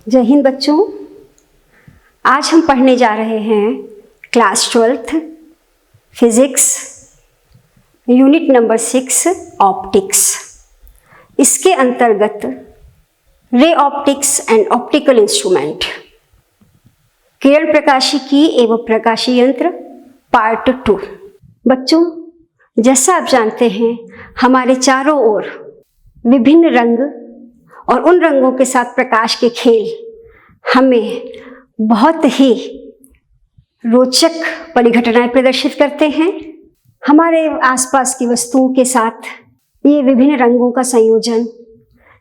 जय हिंद बच्चों। आज हम पढ़ने जा रहे हैं class 12th physics unit number 6 optics. इसके अंतर्गत ray optics and optical instrument, किरण प्रकाशिकी एवं प्रकाशी यंत्र पार्ट 2। बच्चों, जैसा आप जानते हैं हमारे चारों ओर विभिन्न रंग और उन रंगों के साथ प्रकाश के खेल हमें बहुत ही रोचक परिघटनाएं प्रदर्शित करते हैं। हमारे आसपास की वस्तुओं के साथ ये विभिन्न रंगों का संयोजन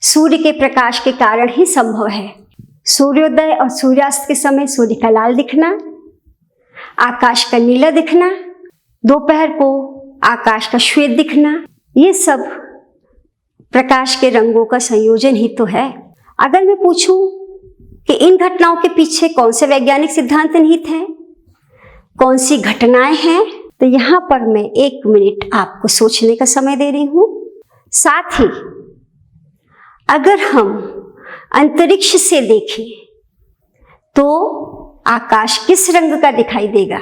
सूर्य के प्रकाश के कारण ही संभव है। सूर्योदय और सूर्यास्त के समय सूर्य का लाल दिखना, आकाश का नीला दिखना, दोपहर को आकाश का श्वेत दिखना, ये सब प्रकाश के रंगों का संयोजन ही तो है। अगर मैं पूछूं कि इन घटनाओं के पीछे कौन से वैज्ञानिक सिद्धांत निहित हैं, कौन सी घटनाएं हैं, तो यहाँ पर मैं 1 मिनट आपको सोचने का समय दे रही हूँ। साथ ही अगर हम अंतरिक्ष से देखें तो आकाश किस रंग का दिखाई देगा।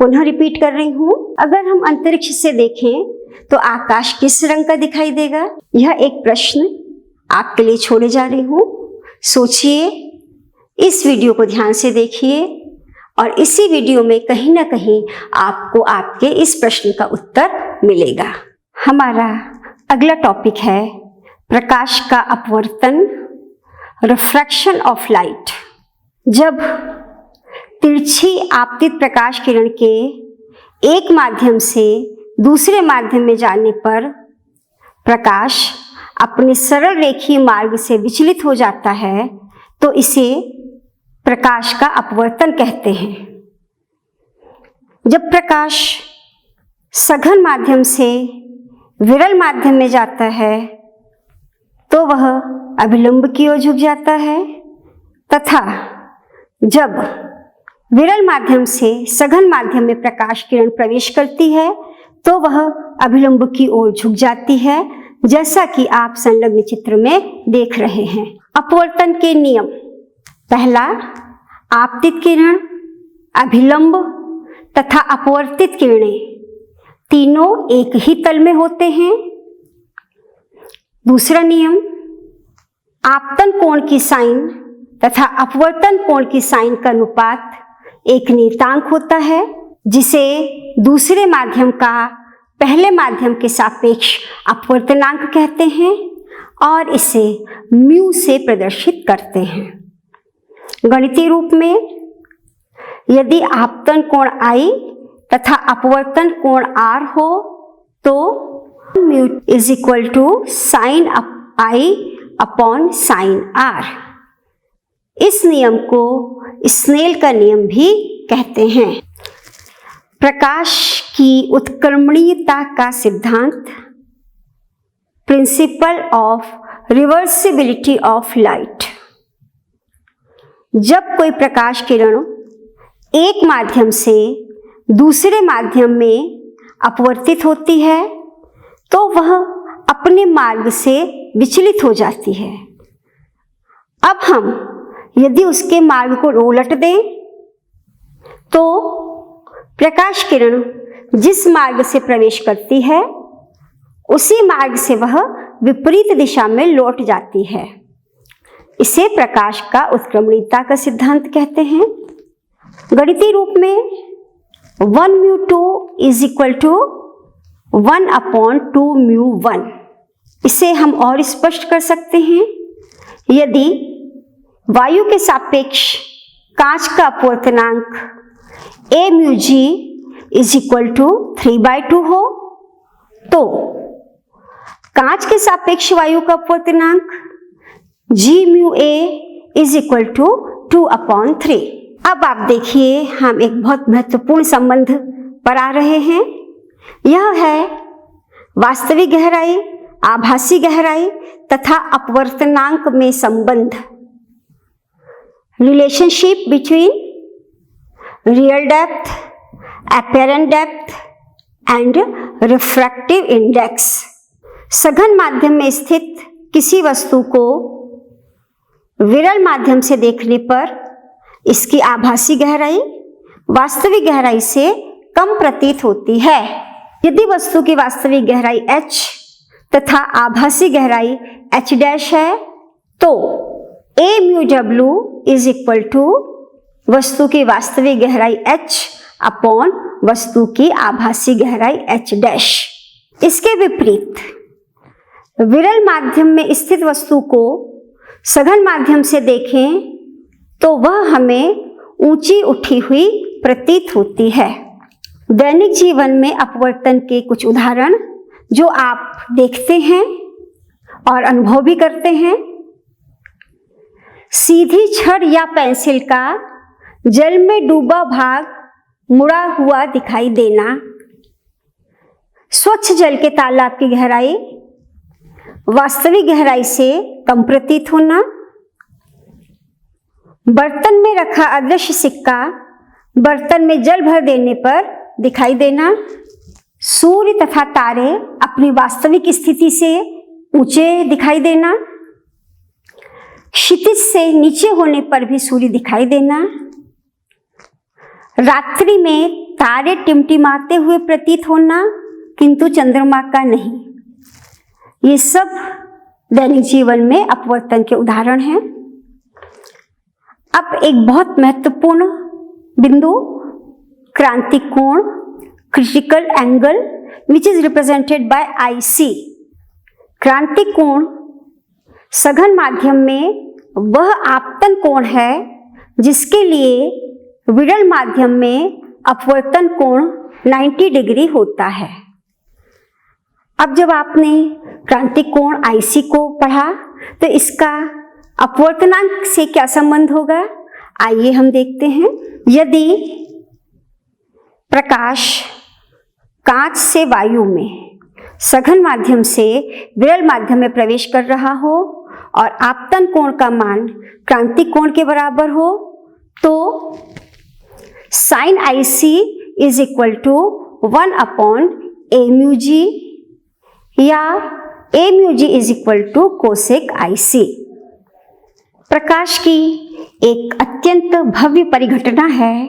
पुनः रिपीट कर रही हूँ, अगर हम अंतरिक्ष से देखें तो आकाश किस रंग का दिखाई देगा। यह एक प्रश्न आपके लिए छोड़े जा रही हूँ। सोचिए, इस वीडियो को ध्यान से देखिए और इसी वीडियो में कहीं ना कहीं आपको आपके इस प्रश्न का उत्तर मिलेगा। हमारा अगला टॉपिक है प्रकाश का अपवर्तन, रिफ्रैक्शन ऑफ लाइट। जब तिरछी आपतित प्रकाश किरण के एक माध्यम से दूसरे माध्यम में जाने पर प्रकाश अपने सरल रेखीय मार्ग से विचलित हो जाता है तो इसे प्रकाश का अपवर्तन कहते हैं। जब प्रकाश सघन माध्यम से विरल माध्यम में जाता है तो वह अभिलंब की ओर झुक जाता है, तथा जब विरल माध्यम से सघन माध्यम में प्रकाश किरण प्रवेश करती है तो वह अभिलंब की ओर झुक जाती है, जैसा कि आप संलग्न चित्र में देख रहे हैं। अपवर्तन के नियम: पहला, आपतित किरण, अभिलंब तथा अपवर्तित किरणें तीनों एक ही तल में होते हैं। दूसरा नियम, आपतन कोण की साइन तथा अपवर्तन कोण की साइन का अनुपात एक नियतांक होता है, जिसे दूसरे माध्यम का पहले माध्यम के सापेक्ष अपवर्तनांक कहते हैं और इसे म्यू से प्रदर्शित करते हैं। गणितीय रूप में यदि आपतन कोण I तथा अपवर्तन कोण R हो तो mu is equal to sine I upon sine R। इस नियम को स्नेल का नियम भी कहते हैं। प्रकाश की उत्क्रमणीयता का सिद्धांत, principle of reversibility of light. जब कोई प्रकाश किरण एक माध्यम से दूसरे माध्यम में अपवर्तित होती है तो वह अपने मार्ग से विचलित हो जाती है। अब हम यदि उसके मार्ग को उलट दें तो प्रकाश किरण जिस मार्ग से प्रवेश करती है उसी मार्ग से वह विपरीत दिशा में लौट जाती है। इसे प्रकाश का उत्क्रमणीयता का सिद्धांत कहते हैं। गणितीय रूप में 1μ2 इज इक्वल टू 1/2μ1। इसे हम और स्पष्ट कर सकते हैं। यदि वायु के सापेक्ष कांच का अपवर्तनांक aμg इज इक्वल टू 3/2 हो तो कांच के सापेक्ष वायु का अपवर्तनांक gμa इज इक्वल टू 2/3। अब आप देखिए, हम एक बहुत महत्वपूर्ण संबंध पर आ रहे हैं। यह है वास्तविक गहराई, आभासी गहराई तथा अपवर्तनांक में संबंध, relationship between real depth, apparent depth and refractive index. सघन माध्यम में स्थित किसी वस्तु को विरल माध्यम से देखने पर इसकी आभासी गहराई वास्तविक गहराई से कम प्रतीत होती है। यदि वस्तु की वास्तविक गहराई h तथा आभासी गहराई h डैश है तो a mu w is equal to वस्तु की वास्तविक गहराई h अपॉन वस्तु की आभासी गहराई h डैश। इसके विपरीत विरल माध्यम में स्थित वस्तु को सघन माध्यम से देखें तो वह हमें ऊंची उठी हुई प्रतीत होती है। दैनिक जीवन में अपवर्तन के कुछ उदाहरण जो आप देखते हैं और अनुभव भी करते हैं। सीधी छड़ या पेंसिल का जल में डूबा भाग मुड़ा हुआ दिखाई देना, स्वच्छ जल के तालाब की गहराई वास्तविक गहराई से कम प्रतीत होना, बर्तन में रखा अदृश्य सिक्का बर्तन में जल भर देने पर दिखाई देना, सूर्य तथा तारे अपनी वास्तविक स्थिति से ऊंचे दिखाई देना, क्षितिज से नीचे होने पर भी सूर्य दिखाई देना, रात्रि में तारे टिमटिमाते हुए प्रतीत होना किंतु चंद्रमा का नहीं। ये सब दैनिक जीवन में अपवर्तन के उदाहरण हैं। अब एक बहुत महत्वपूर्ण बिंदु, क्रांतिक कोण, critical angle which is represented by IC। क्रांतिक कोण सघन माध्यम में वह आपतन कोण है जिसके लिए विरल माध्यम में अपवर्तन कोण 90 डिग्री होता है। अब जब आपने क्रांतिक कोण IC को पढ़ा तो इसका अपवर्तनांक से क्या संबंध होगा, आइए हम देखते हैं। यदि प्रकाश कांच से वायु में सघन माध्यम से विरल माध्यम में प्रवेश कर रहा हो और आपतन कोण का मान क्रांतिक कोण के बराबर हो तो sine IC is equal to 1 upon a mu g या a mu g is equal to cosec IC। प्रकाश की एक अत्यंत भव्य परिघटना है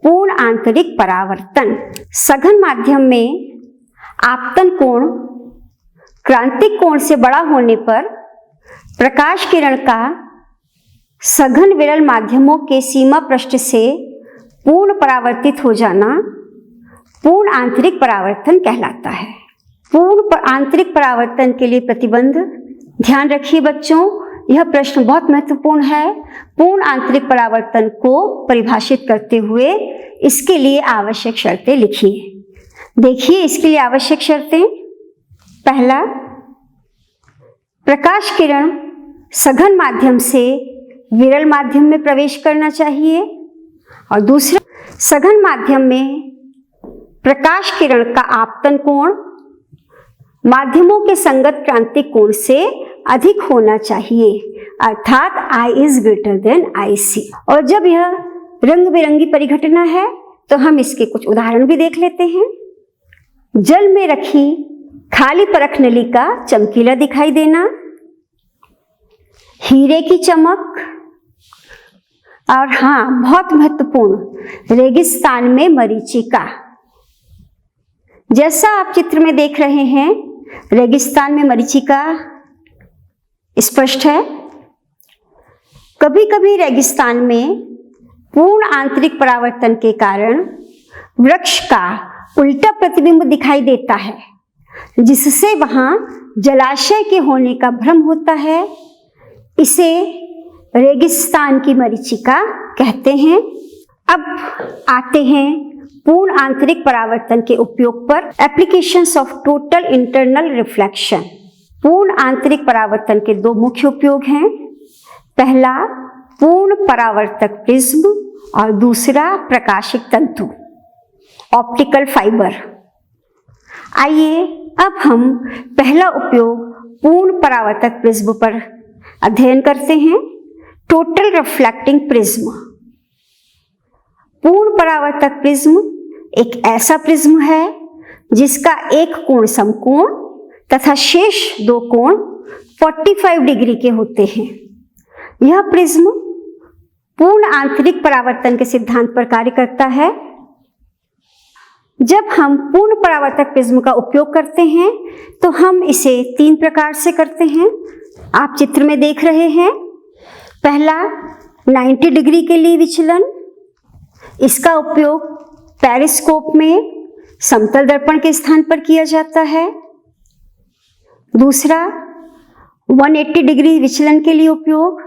पूर्ण आंतरिक परावर्तन। सघन माध्यम में आपतन कोण क्रांतिक कोण से बड़ा होने पर प्रकाश किरण का सघन विरल माध्यमों के सीमा पृष्ठ से पूर्ण परावर्तित हो जाना पूर्ण आंतरिक परावर्तन कहलाता है। पूर्ण आंतरिक परावर्तन के लिए प्रतिबंध, ध्यान रखिए बच्चों, यह प्रश्न बहुत महत्वपूर्ण है। पूर्ण आंतरिक परावर्तन को परिभाषित करते हुए इसके लिए आवश्यक शर्तें लिखिए। देखिए इसके लिए आवश्यक शर्तें। पहला, प्रकाश किरण सघन माध्यम से विरल माध्यम में प्रवेश करना चाहिए। और दूसरा, सघन माध्यम में प्रकाश किरण का आपतन कोण माध्यमों के संगत क्रांतिक कोण से अधिक होना चाहिए, अर्थात I is greater than IC। और जब यह रंग बिरंगी परिघटना है तो हम इसके कुछ उदाहरण भी देख लेते हैं। जल में रखी खाली परख नली का चमकीला दिखाई देना, हीरे की चमक, और हाँ बहुत महत्वपूर्ण, रेगिस्तान में मरीचिका। जैसा आप चित्र में देख रहे हैं रेगिस्तान में मरीचिका स्पष्ट है। कभी कभी रेगिस्तान में पूर्ण आंतरिक परावर्तन के कारण वृक्ष का उल्टा प्रतिबिंब दिखाई देता है जिससे वहां जलाशय के होने का भ्रम होता है। इसे रेगिस्तान की मरीचिका कहते हैं। अब आते हैं पूर्ण आंतरिक परावर्तन के उपयोग पर। Applications of total internal reflection. पूर्ण आंतरिक परावर्तन के दो मुख्य उपयोग हैं। पहला पूर्ण परावर्तक प्रिज्म और दूसरा प्रकाशिक तंतु ऑप्टिकल फाइबर। आइए अब हम पहला उपयोग पूर्ण परावर्तक प्रिज्म पर अध्ययन करते हैं। Total reflecting prism. पूर्ण परावर्तक प्रिज्म एक ऐसा प्रिज्म है जिसका एक कोण समकोण तथा शेष दो कोण 45 डिग्री के होते हैं। यह प्रिज्म पूर्ण आंतरिक परावर्तन के सिद्धांत पर कार्य करता है। जब हम पूर्ण परावर्तक प्रिज्म का उपयोग करते हैं तो हम इसे 3 प्रकार से करते हैं। आप चित्र में देख रहे हैं। पहला 90 डिग्री के लिए विचलन, इसका उपयोग पेरिस्कोप में समतल दर्पण के स्थान पर किया जाता है। दूसरा 180 डिग्री विचलन के लिए उपयोग,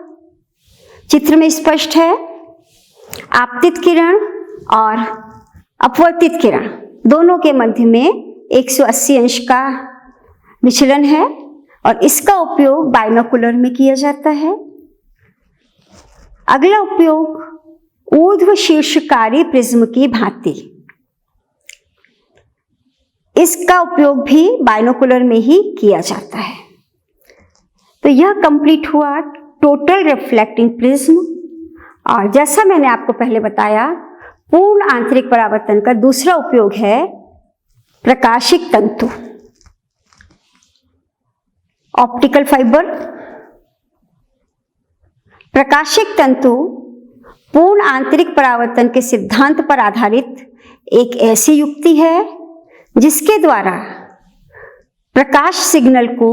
चित्र में स्पष्ट है, आपतित किरण और अपवर्तित किरण दोनों के मध्य में 180 अंश का विचलन है और इसका उपयोग बाइनोकुलर में किया जाता है। अगला उपयोग ऊर्ध्व शीर्षकारी प्रिज्म की भांति, इसका उपयोग भी बाइनोकुलर में ही किया जाता है। तो यह कंप्लीट हुआ टोटल रिफ्लेक्टिंग प्रिज्म। और जैसा मैंने आपको पहले बताया, पूर्ण आंतरिक परावर्तन का दूसरा उपयोग है प्रकाशिक तंतु, ऑप्टिकल फाइबर। प्रकाशिक तंतु पूर्ण आंतरिक परावर्तन के सिद्धांत पर आधारित एक ऐसी युक्ति है जिसके द्वारा प्रकाश सिग्नल को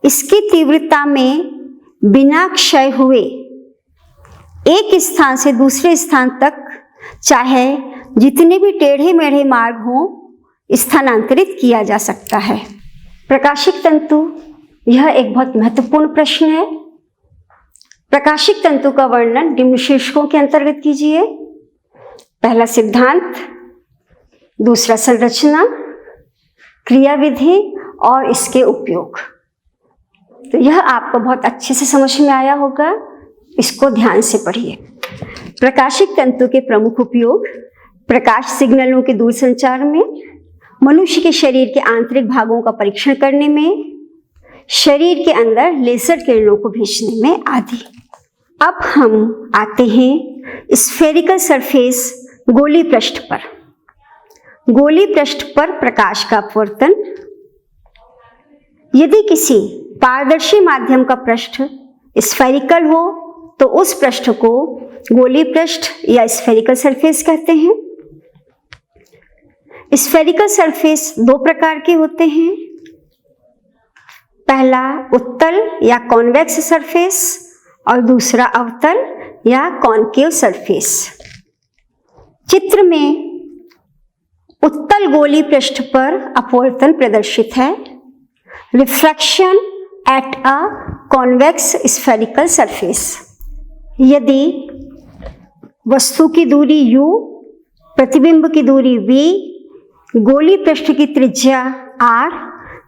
इसकी तीव्रता में बिना क्षय हुए एक स्थान से दूसरे स्थान तक, चाहे जितने भी टेढ़े मेढ़े मार्ग हों, स्थानांतरित किया जा सकता है। प्रकाशिक तंतु, यह एक बहुत महत्वपूर्ण प्रश्न है। प्रकाशिक तंतु का वर्णन निम्न शीर्षकों के अंतर्गत कीजिए। पहला सिद्धांत, दूसरा संरचना, क्रियाविधि और इसके उपयोग। तो यह आपको बहुत अच्छे से समझ में आया होगा, इसको ध्यान से पढ़िए। प्रकाशिक तंतु के प्रमुख उपयोग प्रकाश सिग्नलों के दूरसंचार में, मनुष्य के शरीर के आंतरिक भागों का परीक्षण करने में, शरीर के अंदर लेजर किरणों को भेजने में आदि। अब हम आते हैं स्फेरिकल सरफेस गोली पृष्ठ पर। गोली पृष्ठ पर प्रकाश का अपवर्तन। यदि किसी पारदर्शी माध्यम का पृष्ठ स्फेरिकल हो तो उस पृष्ठ को गोली पृष्ठ या स्फेरिकल सरफेस कहते हैं। स्फेरिकल सरफेस 2 प्रकार के होते हैं। पहला उत्तल या कॉन्वेक्स सरफेस और दूसरा अवतल या कॉनकेव सरफेस। चित्र में उत्तल गोली पृष्ठ पर अपवर्तन प्रदर्शित है, refraction at a convex spherical surface. यदि वस्तु की दूरी u, प्रतिबिंब की दूरी v, गोली पृष्ठ की त्रिज्या r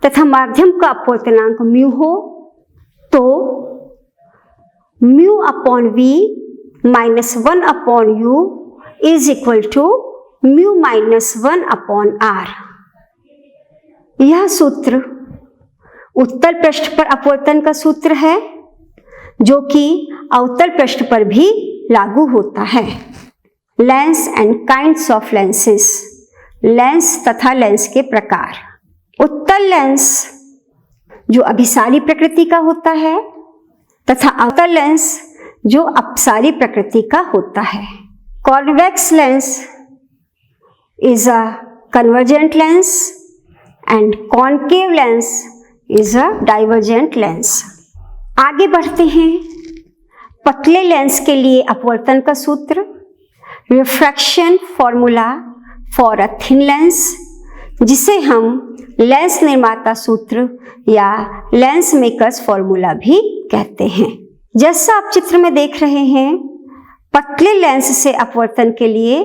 तथा माध्यम का अपवर्तनांक म्यू हो तो mu upon v minus 1 upon u is equal to mu minus 1 upon r। यह सूत्र उत्तल पृष्ठ पर अपवर्तन का सूत्र है जो कि अवतल पृष्ठ पर भी लागू होता है। Lens and kinds of lenses, lens तथा लेंस के प्रकार। उत्तल लेंस जो अभिसारी प्रकृति का होता है तथा अवतल लेंस जो अपसारी प्रकृति का होता है। Convex lens is a convergent lens and concave lens is a divergent lens। आगे बढ़ते हैं। पतले लेंस के लिए अपवर्तन का सूत्र, refraction formula for a thin lens, जिसे हम लेंस निर्माता सूत्र या लेंस मेकर्स फॉर्मूला भी कहते हैं। जैसा आप चित्र में देख रहे हैं, पतले लेंस से अपवर्तन के लिए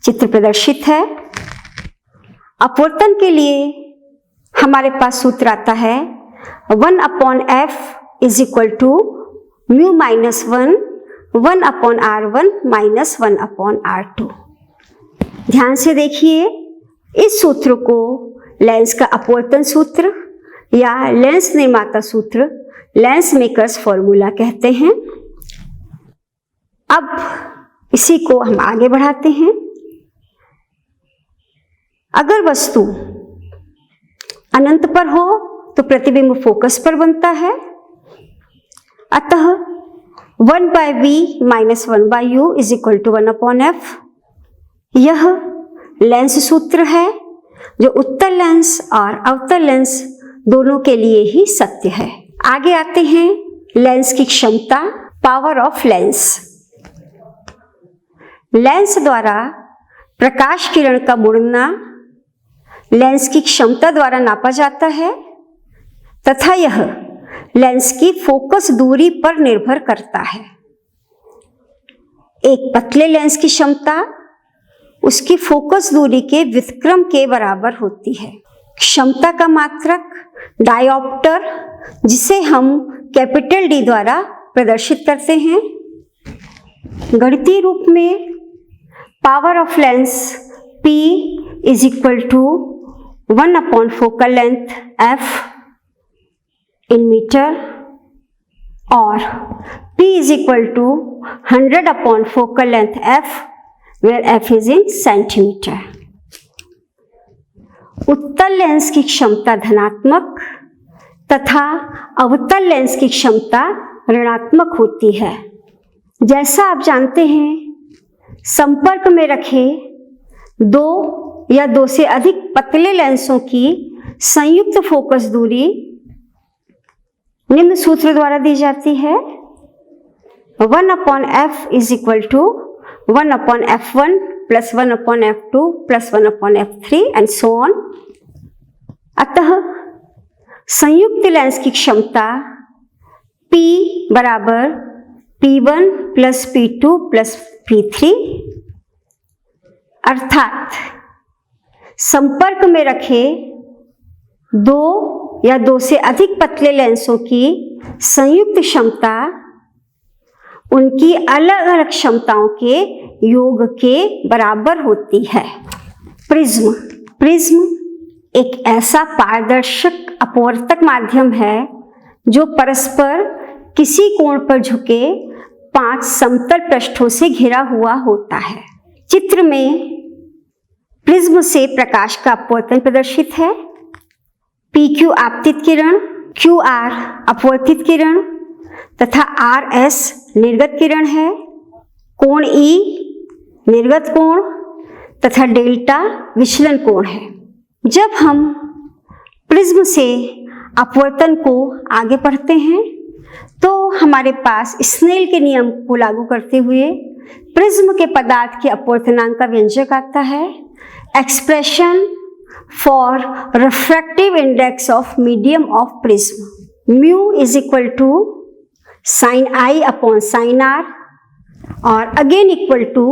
चित्र प्रदर्शित है। अपवर्तन के लिए हमारे पास सूत्र आता है 1 upon f is equal to mu minus 1 upon r1 minus 1 upon r2। ध्यान से देखिए, इस सूत्र को लेंस का अपवर्तन सूत्र या लेंस निर्माता सूत्र, लेंस मेकर्स फॉर्मूला कहते हैं। अब इसी को हम आगे बढ़ाते हैं। अगर वस्तु अनंत पर हो तो प्रतिबिंब फोकस पर बनता है, अतः 1/v minus 1/u is equal to 1/f। यह लेंस सूत्र है जो उत्तल लेंस और अवतल लेंस दोनों के लिए ही सत्य है। आगे आते हैं लेंस की क्षमता, पावर ऑफ लेंस। लेंस द्वारा प्रकाश किरण का मुड़ना लेंस की क्षमता द्वारा नापा जाता है तथा यह लेंस की फोकस दूरी पर निर्भर करता है। एक पतले लेंस की क्षमता उसकी फोकस दूरी के व्युत्क्रम के बराबर होती है। क्षमता का मात्रक डायोप्टर, जिसे हम कैपिटल डी द्वारा प्रदर्शित करते हैं। गणितीय रूप में power of lens P is equal to 1 focal length F in metre और P is equal to 100 focal length F where F is in centimetre. उत्तल लेंस की क्षमता धनात्मक तथा अवतल लेंस की क्षमता ऋणात्मक होती है। जैसा आप जानते हैं, संपर्क में रखे दो या दो से अधिक पतले लेंसों की संयुक्त फोकस दूरी निम्न सूत्र द्वारा दी जाती है। 1/f is equal to 1/f1 plus 1/f2 plus 1/f3 and so on. अतः संयुक्त लेंस की क्षमता P बराबर P1 plus P2 plus P3, अर्थात संपर्क में रखे दो या दो से अधिक पतले लेंसों की संयुक्त क्षमता उनकी अलग अलग क्षमताओं के योग के बराबर होती है। प्रिज्म। प्रिज्म एक ऐसा पारदर्शक अपवर्तक माध्यम है जो परस्पर किसी कोण पर झुके 5 समतल पृष्ठों से घिरा हुआ होता है। चित्र में प्रिज्म से प्रकाश का अपवर्तन प्रदर्शित है। PQ आपतित किरण, QR अपवर्तित किरण तथा RS निर्गत किरण है। कोण E निर्गत कोण तथा डेल्टा विचलन कोण है। जब हम प्रिज्म से अपवर्तन को आगे पढ़ते हैं तो हमारे पास स्नेल के नियम को लागू करते हुए प्रिज्म के पदार्थ के अपवर्तनांक का व्यंजक आता है। Expression for refractive index of medium of prism, mu is equal to sine I upon sine R और again equal to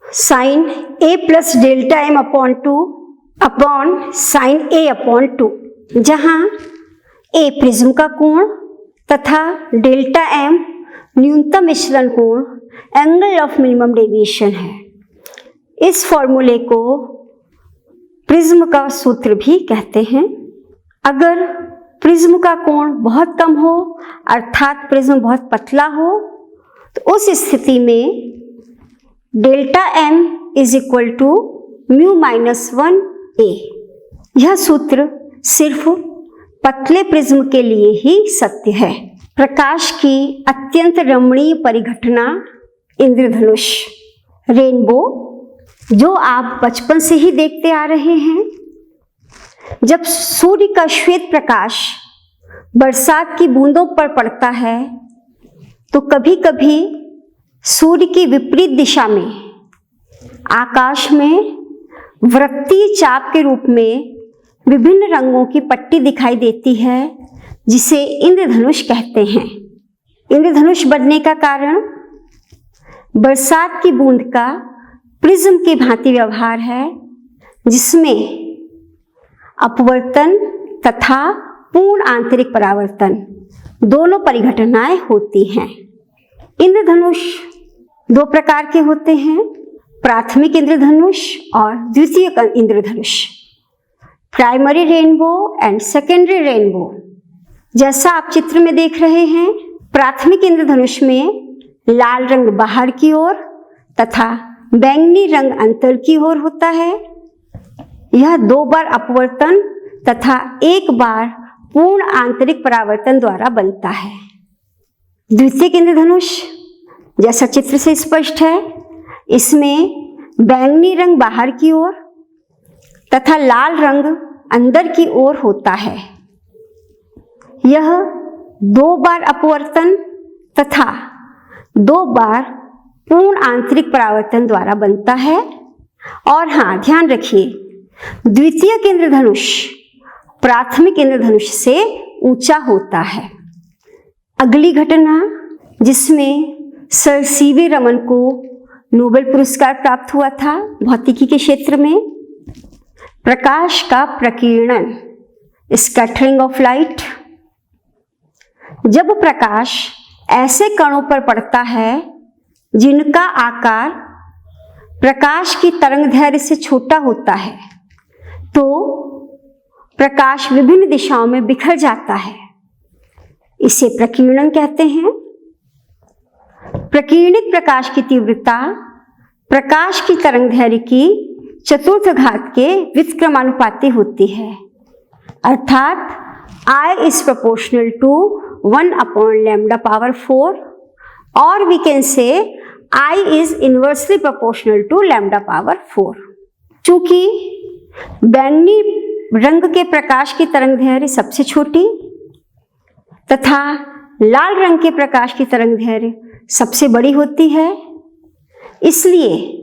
sine A plus delta M upon 2 upon sine A upon 2, जहाँ A प्रिज्म का कोण तथा delta M न्यूनतम विचलन कोण, angle of minimum deviation है। इस फॉर्मूले को प्रिज्म का सूत्र भी कहते हैं। अगर प्रिज्म का कोण बहुत कम हो अर्थात प्रिज्म बहुत पतला हो तो उस स्थिति में delta M is equal to mu minus 1A। यह सूत्र सिर्फ पतले प्रिज्म के लिए ही सत्य है। प्रकाश की अत्यंत रमणीय परिघटना इंद्रधनुष, रेनबो, जो आप बचपन से ही देखते आ रहे हैं। जब सूर्य का श्वेत प्रकाश बरसात की बूंदों पर पड़ता है तो कभी कभी सूर्य की विपरीत दिशा में आकाश में वृत्तीय चाप के रूप में विभिन्न रंगों की पट्टी दिखाई देती है, जिसे इंद्रधनुष कहते हैं। इंद्रधनुष बनने का कारण बरसात की बूंद का प्रिज्म की भांति व्यवहार है, जिसमें अपवर्तन तथा पूर्ण आंतरिक परावर्तन दोनों परिघटनाएं होती हैं। इंद्रधनुष दो प्रकार के होते हैं, प्राथमिक इंद्रधनुष और द्वितीयक इंद्रधनुष, primary rainbow and secondary rainbow. जैसा आप चित्र में देख रहे हैं, प्राथमिक इंद्रधनुष में लाल रंग बाहर की ओर तथा बैंगनी रंग अंतर की ओर होता है। यह 2 बार अपवर्तन तथा 1 बार पूर्ण आंतरिक परावर्तन द्वारा बनता है। द्वितीयक इंद्रधनुष जैसा चित्र से स्पष्ट है, इसमें बैंगनी रंग बाहर की ओर तथा लाल रंग अंदर की ओर होता है। यह 2 बार अपवर्तन तथा 2 बार पूर्ण आंतरिक परावर्तन द्वारा बनता है। और हाँ, ध्यान रखिए, द्वितीयक इंद्रधनुष प्राथमिक इंद्रधनुष से ऊंचा होता है। अगली घटना जिसमें सर सीवी रमन को नोबेल पुरस्कार प्राप्त हुआ था भौतिकी के क्षेत्र में, प्रकाश का प्रकीर्णन, स्कैटरिंग ऑफ लाइट। जब प्रकाश ऐसे कणों पर पड़ता है जिनका आकार प्रकाश की तरंगदैर्घ्य से छोटा होता है, तो प्रकाश विभिन्न दिशाओं में बिखर जाता है। इसे प्रकीर्णन कहते हैं। प्रकीर्णित प्रकाश की तीव्रता प्रकाश की तरंगदैर्घ्य की चतुर्थ घात के व्युत्क्रमानुपाती होती है, अर्थात I is proportional to 1/λ⁴, or we can say I is inversely proportional to λ⁴। चूंकि बैंगनी रंग के प्रकाश की तरंगदैर्घ्य सबसे छोटी तथा लाल रंग के प्रकाश की तरंगदैर्घ्य सबसे बड़ी होती है, इसलिए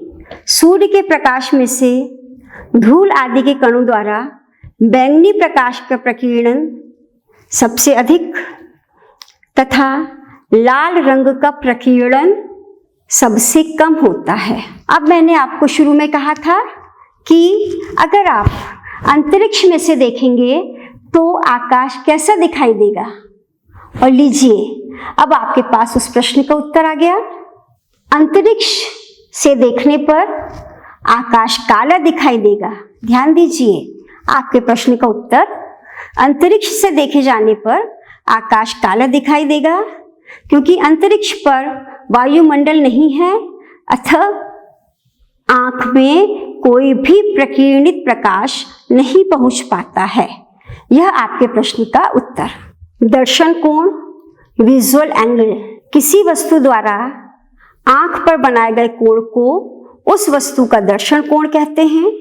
सूर्य के प्रकाश में से धूल आदि के कणों द्वारा बैंगनी प्रकाश का प्रकीर्णन सबसे अधिक तथा लाल रंग का प्रकीर्णन सबसे कम होता है। अब मैंने आपको शुरू में कहा था कि अगर आप अंतरिक्ष में से देखेंगे तो आकाश कैसा दिखाई देगा, और लीजिए अब आपके पास उस प्रश्न का उत्तर आ गया। अंतरिक्ष से देखने पर आकाश काला दिखाई देगा। ध्यान दीजिए, आपके प्रश्न का उत्तर अंतरिक्ष से देखे जाने पर आकाश काला दिखाई देगा, क्योंकि अंतरिक्ष पर वायुमंडल नहीं है, अतः आंख में कोई भी प्रकीर्णित प्रकाश नहीं पहुंच पाता है। यह आपके प्रश्न का उत्तर। दर्शन कोण, विजुअल एंगल, किसी वस्तु द्वारा आंख पर बनाए गए कोण को उस वस्तु का दर्शन कोण कहते हैं।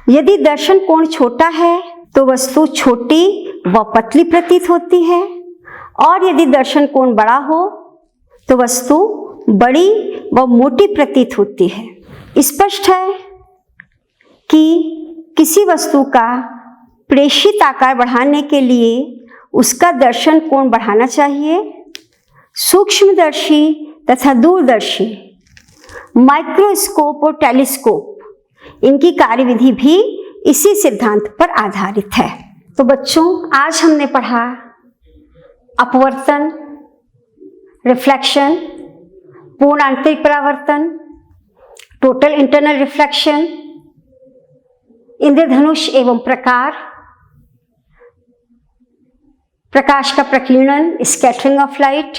यदि दर्शन कोण छोटा है तो वस्तु छोटी व पतली प्रतीत होती है, और यदि दर्शन कोण बड़ा हो तो वस्तु बड़ी व मोटी प्रतीत होती है। स्पष्ट है कि किसी वस्तु का प्रेषित आकार बढ़ाने के लिए उसका दर्शन कोण बढ़ाना चाहिए। सूक्ष्मदर्शी तथा दूरदर्शी, माइक्रोस्कोप और टेलीस्कोप, इनकी कार्यविधि भी इसी सिद्धांत पर आधारित है। तो बच्चों, आज हमने पढ़ा अपवर्तन, रिफ्लेक्शन, पूर्ण आंतरिक परावर्तन, टोटल इंटरनल रिफ्लेक्शन, इंद्रधनुष एवं प्रकार, प्रकाश का प्रकीर्णन, scattering of light,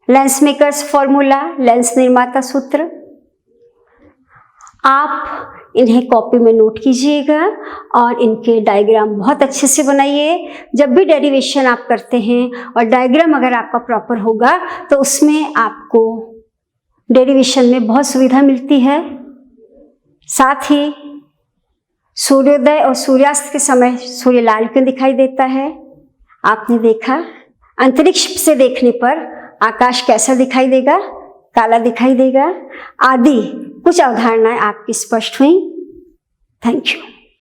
lens makers formula, lens निर्माता सूत्र। आप इन्हें कॉपी में नोट कीजिएगा और इनके डायग्राम बहुत अच्छे से बनाइए। जब भी डेरिवेशन आप करते हैं और डायग्राम अगर आपका प्रॉपर होगा तो उसमें आपको डेरिवेशन में बहुत सुविधा मिलती है। साथ ही सूर्योदय और सूर्यास्त के समय सूर्य लाल क्यों दिखाई देता है, आपने देखा। अंतरिक्ष से देखने पर आकाश कैसा दिखाई देगा, काला दिखाई देगा, आदि कुछ अवधारणाएं आपकी स्पष्ट हुई। Thank you.